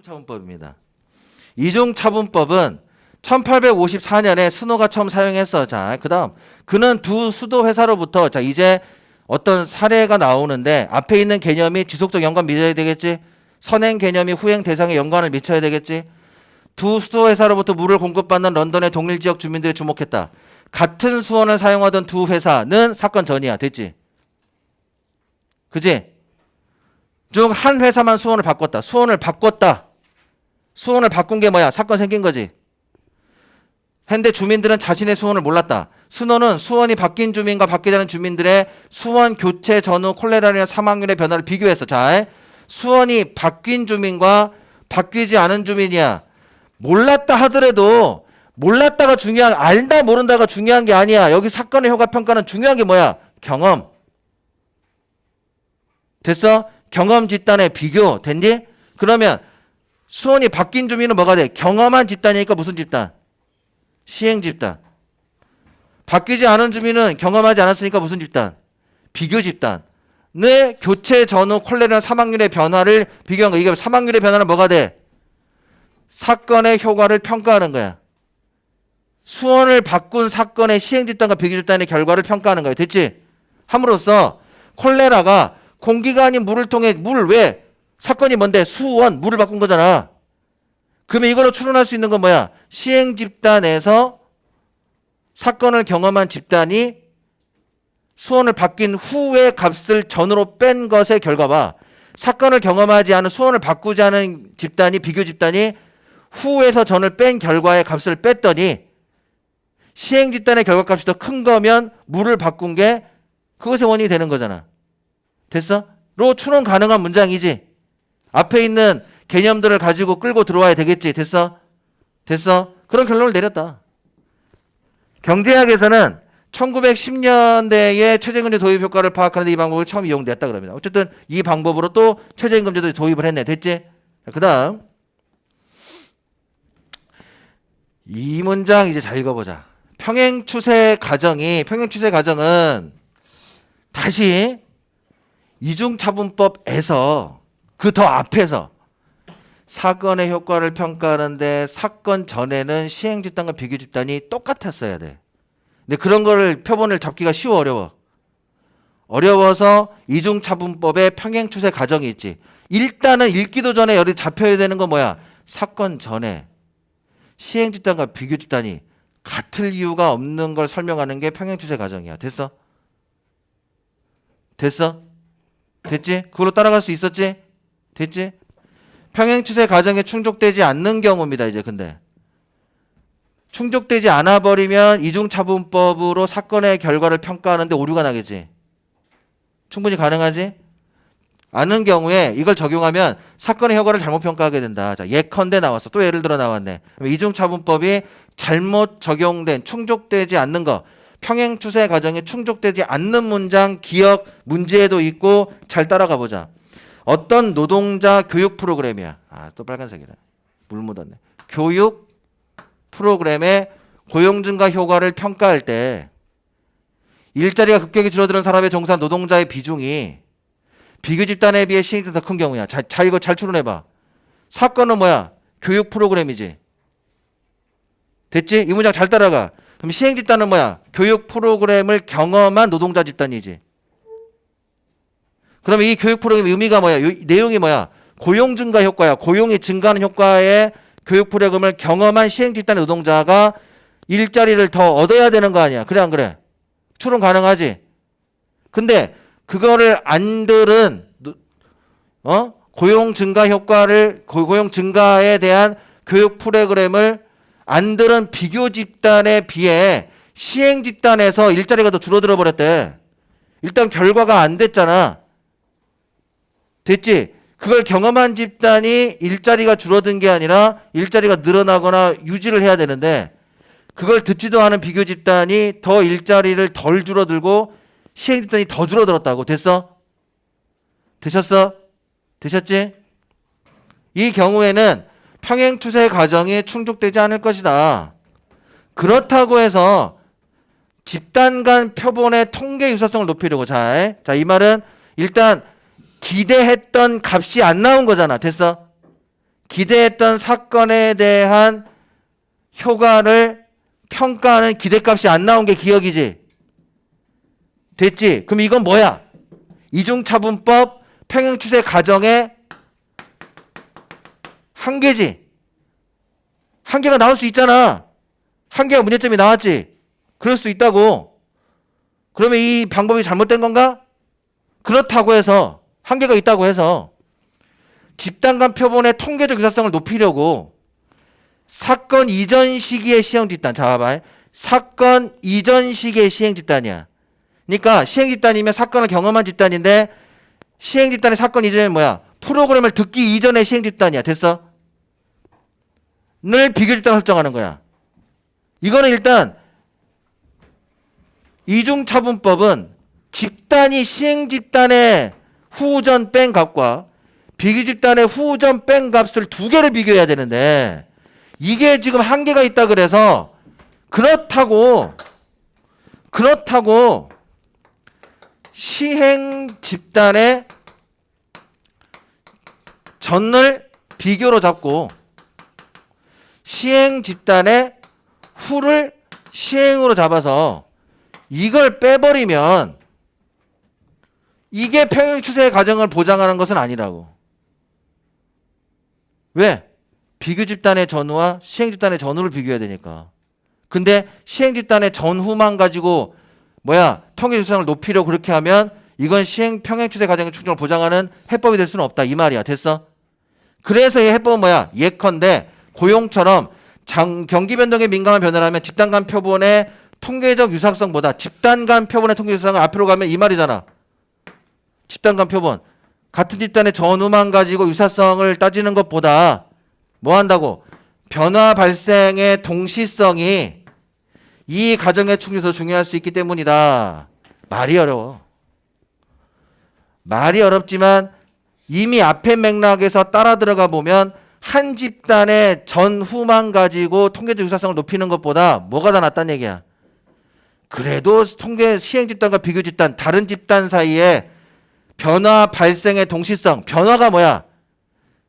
이중차분법입니다. 이중차분법은 1854년에 스노가 처음 사용했어. 자, 그 다음 그는 두 수도 회사로부터 자 이제 어떤 사례가 나오는데 앞에 있는 개념이 지속적 연관 맺어야 되겠지. 선행 개념이 후행 대상에 연관을 미쳐야 되겠지. 두 수도 회사로부터 물을 공급받는 런던의 동일 지역 주민들이 주목했다. 같은 수원을 사용하던 두 회사는 사건 전이야. 됐지? 그지? 중 한 회사만 수원을 바꿨다. 수원을 바꿨다. 수원을 바꾼 게 뭐야? 사건 생긴 거지. 현대 주민들은 자신의 수원을 몰랐다. 스노는 수원이 바뀐 주민과 바뀌지 않은 주민들의 수원 교체 전후 콜레라나 사망률의 변화를 비교했어. 자, 수원이 바뀐 주민과 바뀌지 않은 주민이야. 몰랐다 하더라도 몰랐다가 중요한, 알다 모른다가 중요한 게 아니야. 여기 사건의 효과 평가는 중요한 게 뭐야? 경험. 됐어? 경험 집단의 비교. 됐니? 그러면 수원이 바뀐 주민은 뭐가 돼? 경험한 집단이니까 무슨 집단? 시행 집단. 바뀌지 않은 주민은 경험하지 않았으니까 무슨 집단? 비교 집단. 내 교체 전후 콜레라 사망률의 변화를 비교한 거. 이게 사망률의 변화는 뭐가 돼? 사건의 효과를 평가하는 거야. 수원을 바꾼 사건의 시행 집단과 비교 집단의 결과를 평가하는 거야. 됐지? 함으로써 콜레라가 공기가 아닌 물을 통해 물 왜? 사건이 뭔데? 수원 물을 바꾼 거잖아. 그러면 이걸로 추론할 수 있는 건 뭐야? 시행 집단에서 사건을 경험한 집단이 수원을 바뀐 후의 값을 전으로 뺀 것의 결과와 사건을 경험하지 않은 수원을 바꾸지 않은 집단이 비교 집단이 후에서 전을 뺀 결과의 값을 뺐더니 시행 집단의 결과값이 더 큰 거면 물을 바꾼 게 그것의 원인이 되는 거잖아. 됐어? 로 추론 가능한 문장이지. 앞에 있는 개념들을 가지고 끌고 들어와야 되겠지. 됐어? 됐어? 그런 결론을 내렸다. 경제학에서는 1910년대에 최저임금제 도입 효과를 파악하는 데 이 방법을 처음 이용됐다 그럽니다. 어쨌든 이 방법으로 또 최저임금제도 도입을 했네. 됐지? 그 다음 이 문장 이제 잘 읽어보자. 평행추세 가정은 다시 이중차분법에서 그 더 앞에서 사건의 효과를 평가하는데 사건 전에는 시행 집단과 비교 집단이 똑같았어야 돼. 근데 그런 거를 표본을 잡기가 쉬워 어려워. 어려워서 이중차분법에 평행추세 가정이 있지. 일단은 읽기도 전에 여기 잡혀야 되는 건 뭐야? 사건 전에 시행 집단과 비교 집단이 같을 이유가 없는 걸 설명하는 게 평행추세 가정이야. 됐어? 됐어? 됐지? 그걸로 따라갈 수 있었지? 됐지? 평행추세 가정에 충족되지 않는 경우입니다. 이제 근데 충족되지 않아 버리면 이중차분법으로 사건의 결과를 평가하는데 오류가 나겠지. 충분히 가능하지? 않은 경우에 이걸 적용하면 사건의 효과를 잘못 평가하게 된다. 자, 예컨대 나왔어. 또 예를 들어 나왔네. 이중차분법이 잘못 적용된 충족되지 않는 거. 평행추세 과정에 충족되지 않는 문장 기억 문제에도 있고 잘 따라가 보자. 어떤 노동자 교육 프로그램이야. 아, 또 빨간색이라. 물 묻었네. 교육 프로그램의 고용 증가 효과를 평가할 때 일자리가 급격히 줄어드는 산업에 종사한 노동자의 비중이 비교 집단에 비해 시행이 더 큰 경우야. 자, 이거 잘 추론해봐. 사건은 뭐야? 교육 프로그램이지. 됐지? 이 문장 잘 따라가. 그럼 시행 집단은 뭐야? 교육 프로그램을 경험한 노동자 집단이지. 그러면 이 교육 프로그램의 의미가 뭐야? 내용이 뭐야? 고용 증가 효과야. 고용이 증가하는 효과의 교육 프로그램을 경험한 시행 집단의 노동자가 일자리를 더 얻어야 되는 거 아니야. 그래 안 그래? 추론 가능하지? 근데 그거를 안 들은 고용 증가 효과를 고용 증가에 대한 교육 프로그램을 안 들은 비교 집단에 비해 시행 집단에서 일자리가 더 줄어들어 버렸대. 일단 결과가 안 됐잖아. 됐지? 그걸 경험한 집단이 일자리가 줄어든 게 아니라 일자리가 늘어나거나 유지를 해야 되는데 그걸 듣지도 않은 비교 집단이 더 일자리를 덜 줄어들고 시행 집단이 더 줄어들었다고. 됐어? 되셨어? 되셨지? 이 경우에는 평행추세 과정이 충족되지 않을 것이다. 그렇다고 해서 집단 간 표본의 통계 유사성을 높이려고. 자, 이 말은 일단 기대했던 값이 안 나온 거잖아. 됐어? 기대했던 사건에 대한 효과를 평가하는 기대값이 안 나온 게 기억이지. 됐지? 그럼 이건 뭐야? 이중차분법 평행추세 가정의 한계지. 한계가 나올 수 있잖아. 한계가 문제점이 나왔지. 그럴 수 있다고. 그러면 이 방법이 잘못된 건가? 그렇다고 해서 한계가 있다고 해서 집단 간 표본의 통계적 유사성을 높이려고 사건 이전 시기의 시행 집단. 자, 봐봐. 사건 이전 시기의 시행 집단이야. 그러니까 시행 집단이면 사건을 경험한 집단인데 시행 집단의 사건 이전은 뭐야? 프로그램을 듣기 이전의 시행 집단이야. 됐어? 늘 비교 집단을 설정하는 거야. 이거는 일단 이중차분법은 집단이 시행 집단의 후전 뺀 값과 비교 집단의 후전 뺀 값을 두 개를 비교해야 되는데 이게 지금 한계가 있다 그래서 그렇다고 시행 집단의 전을 비교로 잡고 시행 집단의 후를 시행으로 잡아서 이걸 빼버리면 이게 평행추세의 과정을 보장하는 것은 아니라고. 왜? 비교 집단의 전후와 시행 집단의 전후를 비교해야 되니까. 근데 시행 집단의 전후만 가지고 통계 유사성을 높이려고 그렇게 하면 이건 시행 평행추세 과정의 충족을 보장하는 해법이 될 수는 없다. 이 말이야. 됐어? 그래서 이 해법은 뭐야? 예컨대 고용처럼 경기 변동에 민감한 변화를 하면 집단 간 표본의 통계적 유사성보다 집단 간 표본의 통계 유사성을 앞으로 가면 이 말이잖아. 집단 간 표본. 같은 집단의 전후만 가지고 유사성을 따지는 것보다 뭐 한다고? 변화 발생의 동시성이 이 가정의 충족이 더 중요할 수 있기 때문이다. 말이 어려워. 말이 어렵지만 이미 앞의 맥락에서 따라 들어가 보면 한 집단의 전후만 가지고 통계적 유사성을 높이는 것보다 뭐가 더 낫다는 얘기야. 그래도 통계 시행 집단과 비교 집단, 다른 집단 사이에 변화 발생의 동시성, 변화가 뭐야?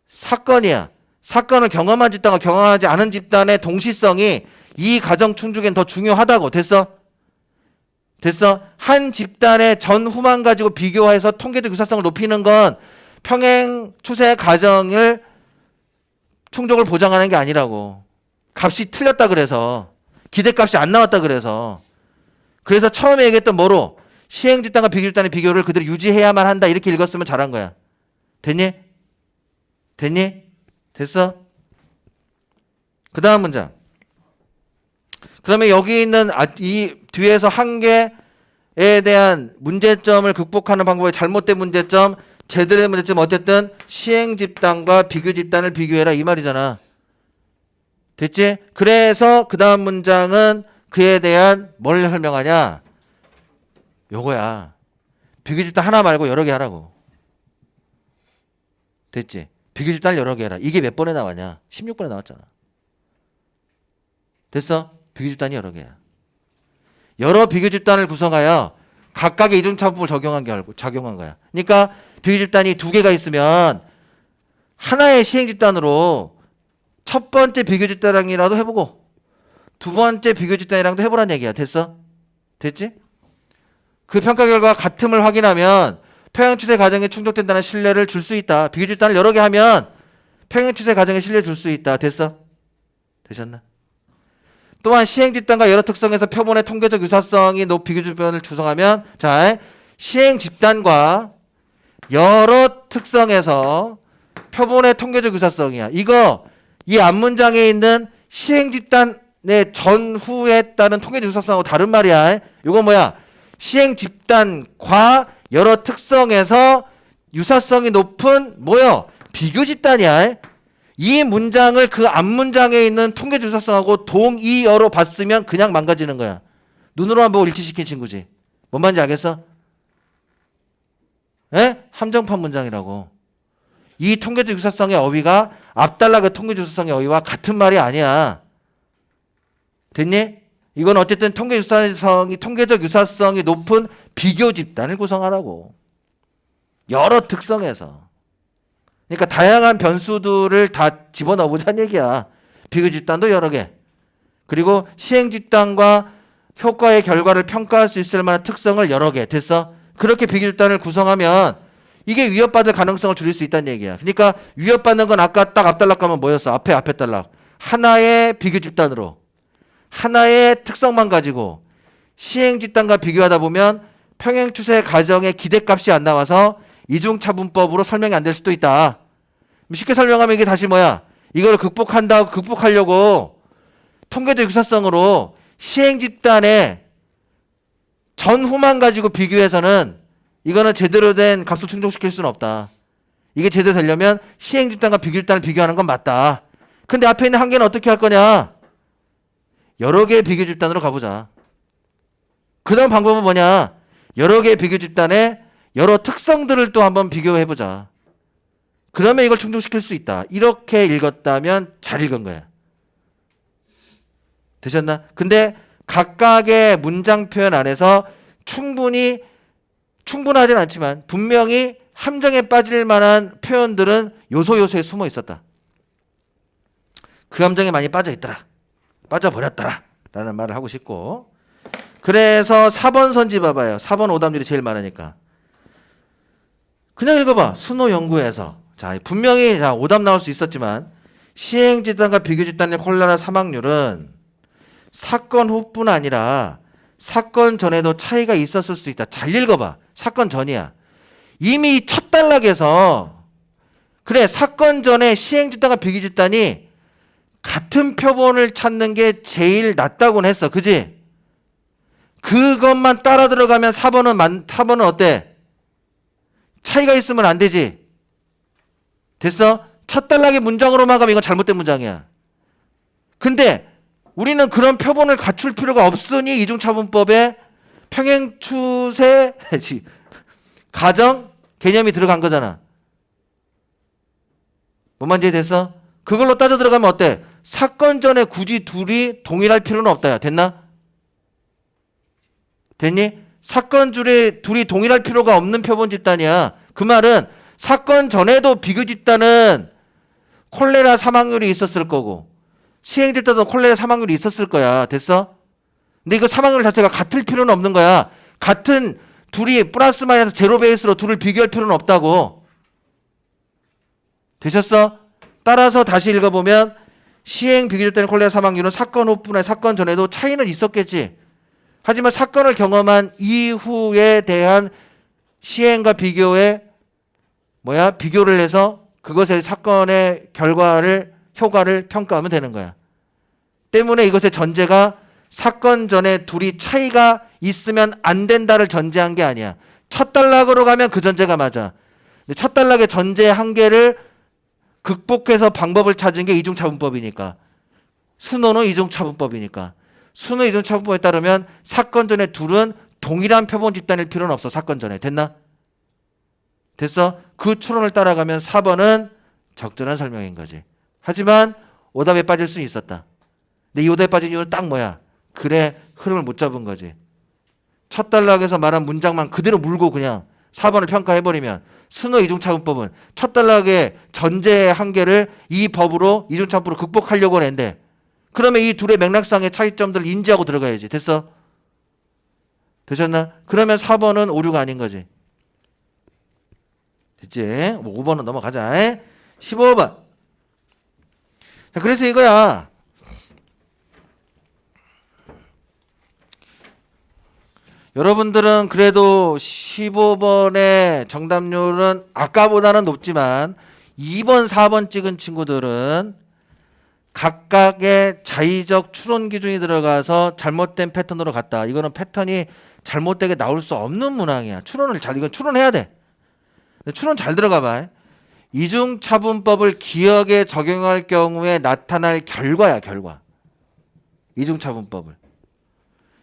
사건이야. 사건을 경험한 집단과 경험하지 않은 집단의 동시성이 이 가정 충족엔 더 중요하다고. 됐어? 됐어? 한 집단의 전후만 가지고 비교해서 통계적 유사성을 높이는 건 평행 추세 가정을 충족을 보장하는 게 아니라고. 값이 틀렸다 그래서. 기대값이 안 나왔다 그래서. 그래서 처음에 얘기했던 뭐로? 시행 집단과 비교 집단의 비교를 그대로 유지해야만 한다. 이렇게 읽었으면 잘한 거야. 됐니? 됐니? 됐어? 그 다음 문장. 그러면 여기 있는 이 뒤에서 한계에 대한 문제점을 극복하는 방법의 잘못된 문제점, 제대로된 문제점, 어쨌든 시행 집단과 비교 집단을 비교해라 이 말이잖아. 됐지? 그래서 그 다음 문장은 그에 대한 뭘 설명하냐? 요거야. 비교 집단 하나 말고 여러 개 하라고. 됐지? 비교 집단을 여러 개 해라. 이게 몇 번에 나왔냐? 16번에 나왔잖아. 됐어? 비교 집단이 여러 개야. 여러 비교 집단을 구성하여 각각의 이중차분법을 적용한 거야. 그러니까 비교 집단이 두 개가 있으면 하나의 시행 집단으로 첫 번째 비교 집단이랑도 해보고 두 번째 비교 집단이랑도 해보란 얘기야. 됐어? 됐지? 그 평가 결과 같음을 확인하면 평행추세 과정에 충족된다는 신뢰를 줄 수 있다. 비교 집단을 여러 개 하면 평행추세 과정에 신뢰를 줄 수 있다. 됐어? 되셨나? 또한 시행 집단과 여러 특성에서 표본의 통계적 유사성이 높은 비교 집단을 구성하면 자, 시행 집단과 여러 특성에서 표본의 통계적 유사성이야. 이거 이 앞문장에 있는 시행 집단의 전후에 따른 통계적 유사성하고 다른 말이야. 이거 뭐야? 시행 집단과 여러 특성에서 유사성이 높은 뭐요? 비교 집단이야. 이 문장을 그 앞문장에 있는 통계적 유사성하고 동의어로 봤으면 그냥 망가지는 거야. 눈으로만 보고 일치시킨 친구지. 뭔 말인지 알겠어? 에? 함정판 문장이라고. 이 통계적 유사성의 어휘가 앞달락의 통계적 유사성의 어휘와 같은 말이 아니야. 됐니? 이건 어쨌든 통계적 유사성이 높은 비교 집단을 구성하라고. 여러 특성에서. 그러니까 다양한 변수들을 다 집어넣어보자는 얘기야. 비교 집단도 여러 개. 그리고 시행 집단과 효과의 결과를 평가할 수 있을 만한 특성을 여러 개. 됐어? 그렇게 비교 집단을 구성하면 이게 위협받을 가능성을 줄일 수 있다는 얘기야. 그러니까 위협받는 건 아까 딱 앞단락 가면 뭐였어? 앞에 단락. 하나의 비교 집단으로 하나의 특성만 가지고 시행 집단과 비교하다 보면 평행 추세 과정의 기대값이 안 나와서 이중차분법으로 설명이 안 될 수도 있다. 쉽게 설명하면 이게 다시 뭐야? 이걸 극복하려고 통계적 유사성으로 시행 집단의 전후만 가지고 비교해서는 이거는 제대로 된 값을 충족시킬 수는 없다. 이게 제대로 되려면 시행 집단과 비교 집단을 비교하는 건 맞다. 근데 앞에 있는 한 개는 어떻게 할 거냐? 여러 개의 비교 집단으로 가보자. 그 다음 방법은 뭐냐? 여러 개의 비교 집단의 여러 특성들을 또 한번 비교해보자. 그러면 이걸 충족시킬 수 있다. 이렇게 읽었다면 잘 읽은 거야. 되셨나? 근데 각각의 문장 표현 안에서 충분하진 않지만 분명히 함정에 빠질 만한 표현들은 요소에 숨어 있었다. 그 함정에 많이 빠져 있더라. 빠져버렸더라. 라는 말을 하고 싶고. 그래서 4번 선지 봐봐요. 4번 오답률이 제일 많으니까. 그냥 읽어봐. 순호 연구에서. 자, 분명히 오답 나올 수 있었지만 시행 집단과 비교 집단의 콜레라 사망률은 사건 후뿐 아니라 사건 전에도 차이가 있었을 수 있다. 잘 읽어봐. 사건 전이야. 이미 첫 단락에서 그래 사건 전에 시행 집단과 비교 집단이 같은 표본을 찾는 게 제일 낫다고는 했어. 그지? 그것만 따라 들어가면 4번은 어때? 차이가 있으면 안 되지. 됐어? 첫 단락의 문장으로만 가면 이건 잘못된 문장이야. 근데 우리는 그런 표본을 갖출 필요가 없으니 이중차분법에 평행추세 가정 개념이 들어간 거잖아. 뭔 말인지 됐어? 그걸로 따져 들어가면 어때? 사건 전에 굳이 둘이 동일할 필요는 없다야. 됐나? 됐니? 사건 줄에 둘이 동일할 필요가 없는 표본 집단이야. 그 말은 사건 전에도 비교 집단은 콜레라 사망률이 있었을 거고 시행될 때도 콜레라 사망률이 있었을 거야. 됐어? 근데 이거 사망률 자체가 같을 필요는 없는 거야. 같은 둘이 플러스 마이너스 제로 베이스로 둘을 비교할 필요는 없다고. 되셨어? 따라서 다시 읽어보면 시행 비교 집단의 콜레라 사망률은 사건 후뿐에 사건 전에도 차이는 있었겠지. 하지만 사건을 경험한 이후에 대한 시행과 비교의 비교를 해서 그것의 사건의 효과를 평가하면 되는 거야. 때문에 이것의 전제가 사건 전에 둘이 차이가 있으면 안 된다를 전제한 게 아니야. 첫 단락으로 가면 그 전제가 맞아. 근데 첫 단락의 전제 한계를 극복해서 방법을 찾은 게 이중차분법이니까. 순호는 이중차분법이니까. 순호 이중차분법에 따르면 사건 전에 둘은 동일한 표본 집단일 필요는 없어. 사건 전에. 됐나? 됐어? 그 추론을 따라가면 4번은 적절한 설명인 거지. 하지만 오답에 빠질 수 있었다. 근데 이 오답에 빠진 이유는 딱 뭐야? 그래 흐름을 못 잡은 거지. 첫 단락에서 말한 문장만 그대로 물고 그냥 4번을 평가해버리면 순호 이중차분법은 첫 단락의 전제의 한계를 이 법으로 이중차분법으로 극복하려고 하는데 그러면 이 둘의 맥락상의 차이점들을 인지하고 들어가야지. 됐어? 되셨나? 그러면 4번은 오류가 아닌 거지. 됐지? 5번은 넘어가자. 15번. 자, 그래서 이거야. 여러분들은 그래도 15번의 정답률은 아까보다는 높지만 2번, 4번 찍은 친구들은 각각의 자의적 추론 기준이 들어가서 잘못된 패턴으로 갔다. 이거는 패턴이 잘못되게 나올 수 없는 문항이야. 이건 추론해야 돼. 추론 잘 들어가 봐. 이중차분법을 기억에 적용할 경우에 나타날 결과야, 결과. 이중차분법을.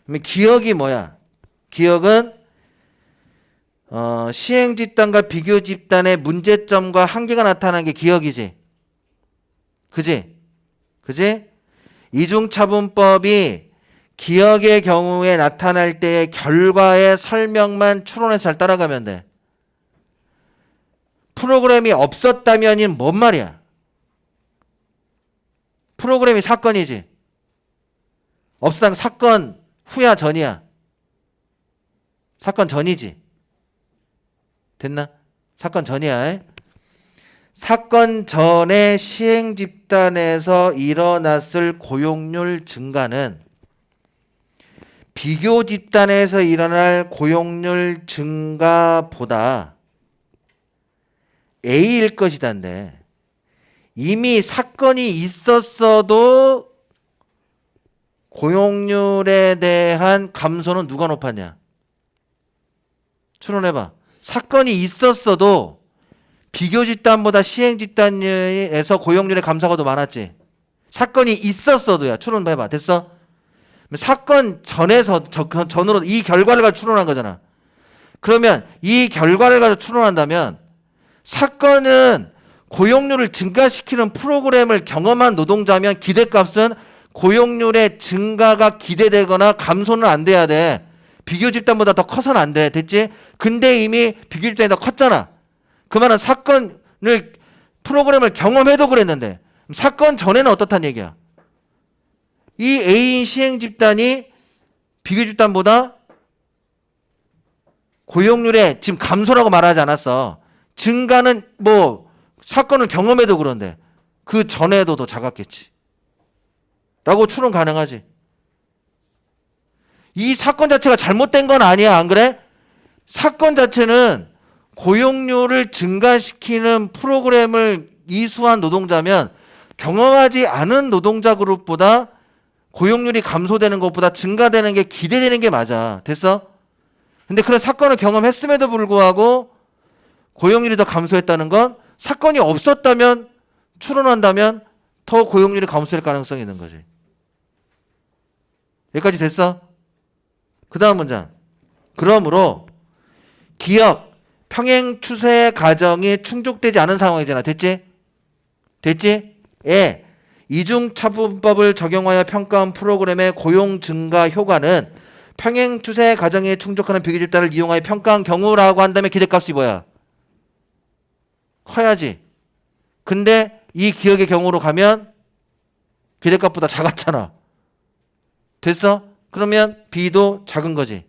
그러면 기억이 뭐야? 기억은 시행 집단과 비교 집단의 문제점과 한계가 나타나는 게 기억이지. 그지? 이중차분법이 기억의 경우에 나타날 때의 결과의 설명만 추론해서 잘 따라가면 돼. 프로그램이 없었다면이 뭔 말이야? 프로그램이 사건이지. 없었다면 사건 후야 전이야? 사건 전이지. 됐나? 사건 전이야. 사건 전에 시행 집단에서 일어났을 고용률 증가는 비교 집단에서 일어날 고용률 증가보다 A일 것이다인데 이미 사건이 있었어도 고용률에 대한 감소는 누가 높았냐? 추론해봐. 사건이 있었어도 비교 집단보다 시행 집단에서 고용률의 감소가 더 많았지. 사건이 있었어도야. 추론해봐. 됐어? 사건 전에서 전으로 이 결과를 가지고 추론한 거잖아. 그러면 이 결과를 가지고 추론한다면 사건은 고용률을 증가시키는 프로그램을 경험한 노동자면 기대값은 고용률의 증가가 기대되거나 감소는 안 돼야 돼. 비교 집단보다 더 커서는 안 돼. 됐지? 근데 이미 비교 집단이 더 컸잖아. 그 말은 사건을 프로그램을 경험해도 그랬는데 사건 전에는 어떻단 얘기야? 이 A인 시행 집단이 비교 집단보다 고용률의 지금 감소라고 말하지 않았어. 증가는 뭐 사건을 경험해도 그런데 그 전에도 더 작았겠지. 라고 추론 가능하지. 이 사건 자체가 잘못된 건 아니야. 안 그래? 사건 자체는 고용률을 증가시키는 프로그램을 이수한 노동자면 경험하지 않은 노동자 그룹보다 고용률이 감소되는 것보다 증가되는 게 기대되는 게 맞아. 됐어? 근데 그런 사건을 경험했음에도 불구하고 고용률이 더 감소했다는 건 사건이 없었다면 추론한다면 더 고용률이 감소할 가능성이 있는 거지. 여기까지 됐어? 그 다음 문장. 그러므로 기업 평행 추세 과정이 충족되지 않은 상황이잖아. 됐지? 됐지? 예. 이중차분법을 적용하여 평가한 프로그램의 고용 증가 효과는 평행 추세 과정에 충족하는 비교 집단을 이용하여 평가한 경우라고 한다면 기대값이 뭐야? 커야지. 근데 이 기억의 경우로 가면 기대값보다 작았잖아. 됐어? 그러면 B도 작은 거지.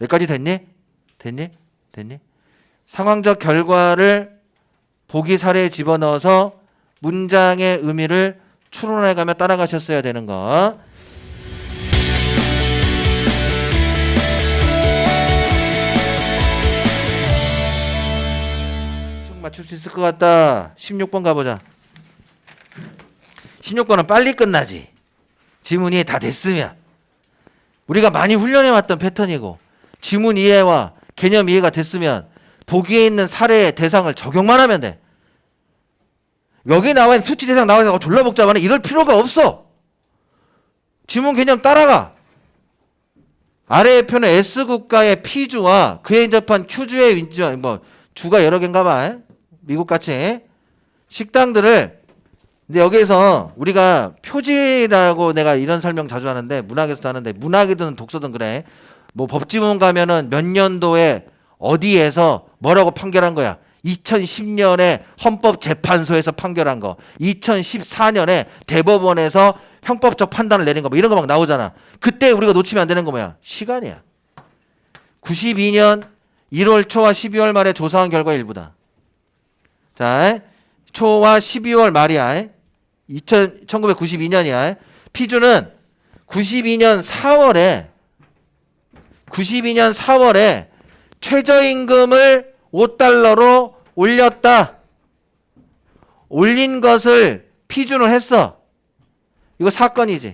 여기까지 됐니? 됐니? 됐니? 상황적 결과를 보기 사례에 집어넣어서 문장의 의미를 추론해가며 따라가셨어야 되는 거. 총 맞출 수 있을 것 같다. 16번 가보자. 16번은 빨리 끝나지. 지문이 다 됐으면. 우리가 많이 훈련해왔던 패턴이고 지문 이해와 개념 이해가 됐으면 보기에 있는 사례의 대상을 적용만 하면 돼. 여기 나와 있는 수치 대상 나와서 졸라 복잡하네. 이럴 필요가 없어. 지문 개념 따라가. 아래의 표는 S국가의 P주와 그에 인접한 Q주의 윈주, 뭐 주가 여러 개인가 봐. 미국같이. 식당들을 근데 여기에서 우리가 표지라고 내가 이런 설명 자주 하는데 문학에서도 하는데 문학이든 독서든 그래. 뭐 법지문 가면은 몇 년도에 어디에서 뭐라고 판결한 거야. 2010년에 헌법재판소에서 판결한 거. 2014년에 대법원에서 형법적 판단을 내린 거. 뭐 이런 거 막 나오잖아. 그때 우리가 놓치면 안 되는 거 뭐야? 시간이야. 92년 1월 초와 12월 말에 조사한 결과 일부다. 자, 초와 12월 말이야. 1992년이야. 피주는 92년 4월에 최저임금을 5달러로 올렸다. 올린 것을 피준을 했어. 이거 사건이지.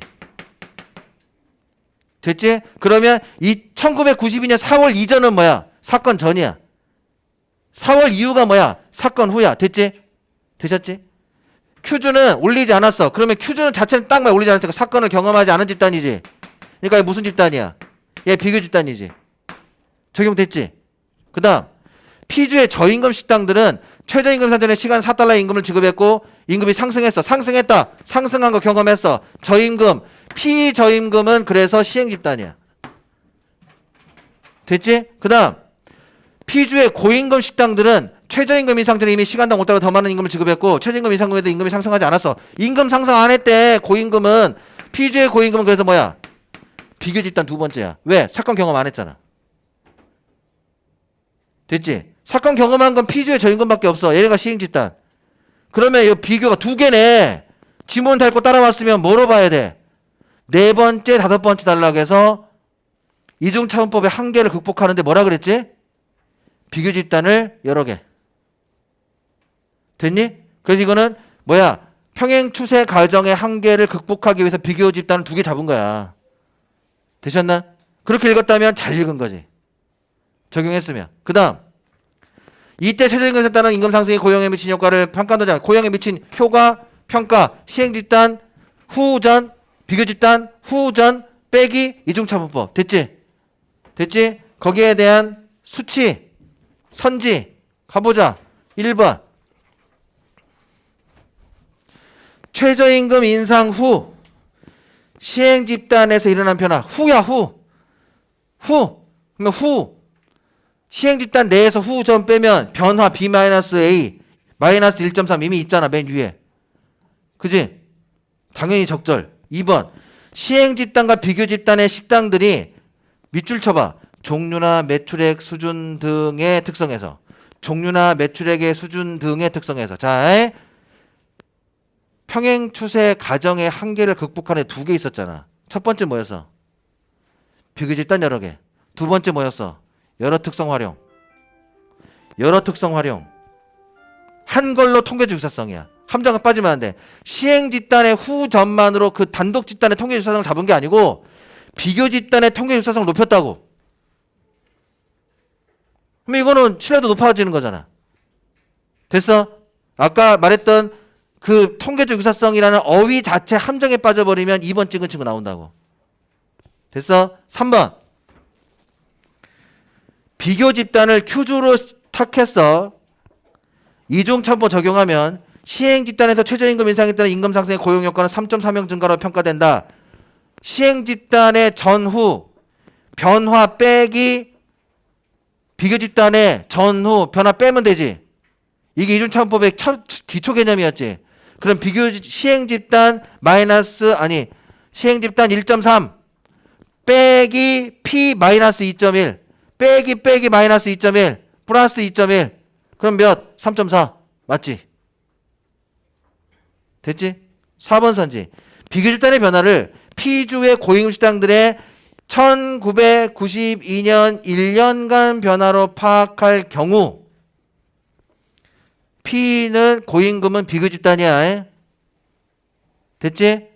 됐지? 그러면 이 1992년 4월 이전은 뭐야? 사건 전이야. 4월 이후가 뭐야? 사건 후야. 됐지? 되셨지? 큐주는 올리지 않았어. 그러면 큐주는 자체는 딱 말 올리지 않았으니까 사건을 경험하지 않은 집단이지. 그러니까 이게 무슨 집단이야? 얘 비교 집단이지. 적용됐지? 그 다음 피주의 저임금 식당들은 최저임금 산전에 시간 4달러 임금을 지급했고 임금이 상승했어. 상승했다. 상승한 거 경험했어. 저임금, 피저임금은 그래서 시행 집단이야. 됐지? 그 다음 피주의 고임금 식당들은 최저임금 인상 전에 이미 시간당 5달러 더 많은 임금을 지급했고 최저임금 인상 후에도 임금이 상승하지 않았어. 임금 상승 안 했대. 고임금은. 피주의 고임금은 그래서 뭐야? 비교 집단 두 번째야. 왜? 사건 경험 안 했잖아. 됐지? 사건 경험한 건 피주의 저임금밖에 없어. 얘네가 시행 집단. 그러면 이 비교가 두 개네. 지문 닳고 따라왔으면 뭐로 봐야 돼? 네 번째, 다섯 번째 단락에서 해서 이중차원법의 한계를 극복하는데 뭐라 그랬지? 비교 집단을 여러 개. 됐니? 그래서 이거는 뭐야? 평행 추세 과정의 한계를 극복하기 위해서 비교 집단을 두 개 잡은 거야. 되셨나? 그렇게 읽었다면 잘 읽은 거지. 적용했으면. 그 다음. 이때 최저임금에 따른 임금 상승이 고용에 미친 효과를 평가한다. 고용에 미친 효과, 평가, 시행 집단, 후전, 비교 집단, 후전, 빼기, 이중차분법. 됐지? 됐지? 거기에 대한 수치, 선지, 가보자. 1번. 최저임금 인상 후, 시행 집단에서 일어난 변화. 후야, 후. 후. 그러면 후. 시행 집단 내에서 후 점 빼면 변화 B-A 마이너스 1.3 이미 있잖아. 맨 위에. 그지? 당연히 적절. 2번. 시행 집단과 비교 집단의 식당들이 밑줄 쳐봐. 종류나 매출액 수준 등의 특성에서. 종류나 매출액의 수준 등의 특성에서. 자, 평행 추세 가정의 한계를 극복하는 두 개 있었잖아. 첫 번째 뭐였어? 비교 집단 여러 개. 두 번째 뭐였어? 여러 특성 활용. 여러 특성 활용. 한 걸로 통계적 유사성이야. 함정은 빠지면 안 돼. 시행 집단의 후전만으로 그 단독 집단의 통계적 유사성을 잡은 게 아니고 비교 집단의 통계적 유사성을 높였다고. 그럼 이거는 신뢰도 높아지는 거잖아. 됐어? 아까 말했던 그 통계적 유사성이라는 어휘 자체 함정에 빠져버리면 2번 찍은 친구 나온다고. 됐어? 3번. 비교 집단을 큐주로 탁했어. 이중차분법 적용하면 시행 집단에서 최저임금 인상에 따른 임금 상승의 고용 효과는 3.3형 증가로 평가된다. 시행 집단의 전후 변화 빼기 비교 집단의 전후 변화 빼면 되지. 이게 이중차분법의 기초 개념이었지. 그럼 비교 시행 집단 마이너스 아니 시행 집단 1.3 빼기 P 마이너스 2.1 빼기 마이너스 2.1 플러스 2.1 그럼 몇? 3.4 맞지? 됐지? 4번 선지. 비교 집단의 변화를 P주의 고임금 식당들의 1992년 1년간 변화로 파악할 경우 P는 고임금은 비교 집단이야. 됐지?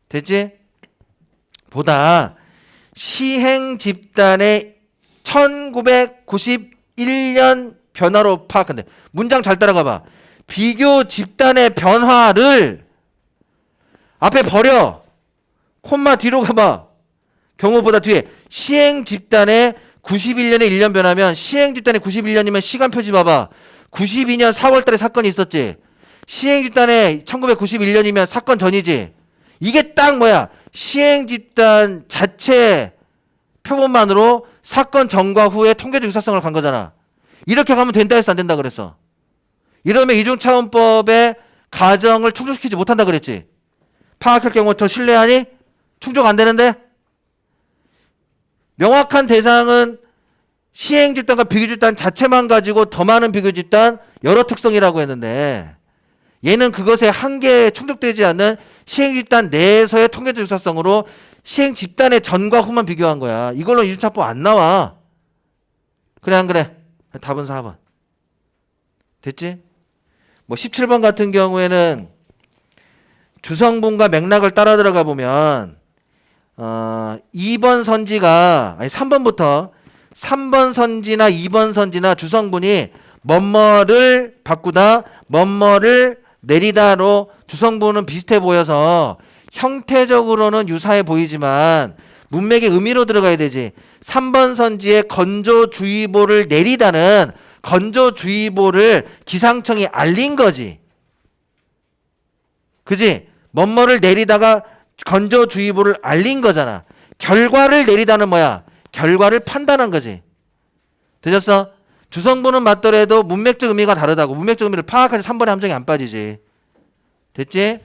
됐지? 보다 시행 집단의 1991년 변화로 파악한대. 문장 잘 따라가 봐. 비교 집단의 변화를 앞에 버려. 콤마 뒤로 가봐. 경우보다 뒤에. 시행 집단의 91년에 1년 변하면 시행 집단의 91년이면 시간 표지 봐봐. 92년 4월 달에 사건이 있었지. 시행 집단의 1991년이면 사건 전이지. 이게 딱 뭐야? 시행 집단 자체 표본만으로 사건 전과 후에 통계적 유사성을 간 거잖아. 이렇게 가면 된다 했어, 안 된다 그랬어? 이러면 이중차원법의 가정을 충족시키지 못한다 그랬지. 파악할 경우 더 신뢰하니? 충족 안 되는데? 명확한 대상은 시행 집단과 비교 집단 자체만 가지고 더 많은 비교 집단 여러 특성이라고 했는데 얘는 그것에 한계에 충족되지 않는 시행 집단 내에서의 통계적 유사성으로 시행 집단의 전과 후만 비교한 거야. 이걸로 이중차법 안 나와. 그래 안 그래? 답은 4번. 됐지? 뭐 17번 같은 경우에는 주성분과 맥락을 따라 들어가 보면 2번 선지가 아니 3번부터 3번 선지나 2번 선지나 주성분이 뭐뭐를 바꾸다 뭐뭐를 내리다로 주성분은 비슷해 보여서 형태적으로는 유사해 보이지만 문맥의 의미로 들어가야 되지. 3번 선지에 건조주의보를 내리다는 건조주의보를 기상청이 알린 거지. 그지? 뭐뭐를 내리다가 건조주의보를 알린 거잖아. 결과를 내리다는 뭐야? 결과를 판단한 거지. 되셨어? 주성분은 맞더라도 문맥적 의미가 다르다고. 문맥적 의미를 파악해서 3번의 함정이 안 빠지지. 됐지?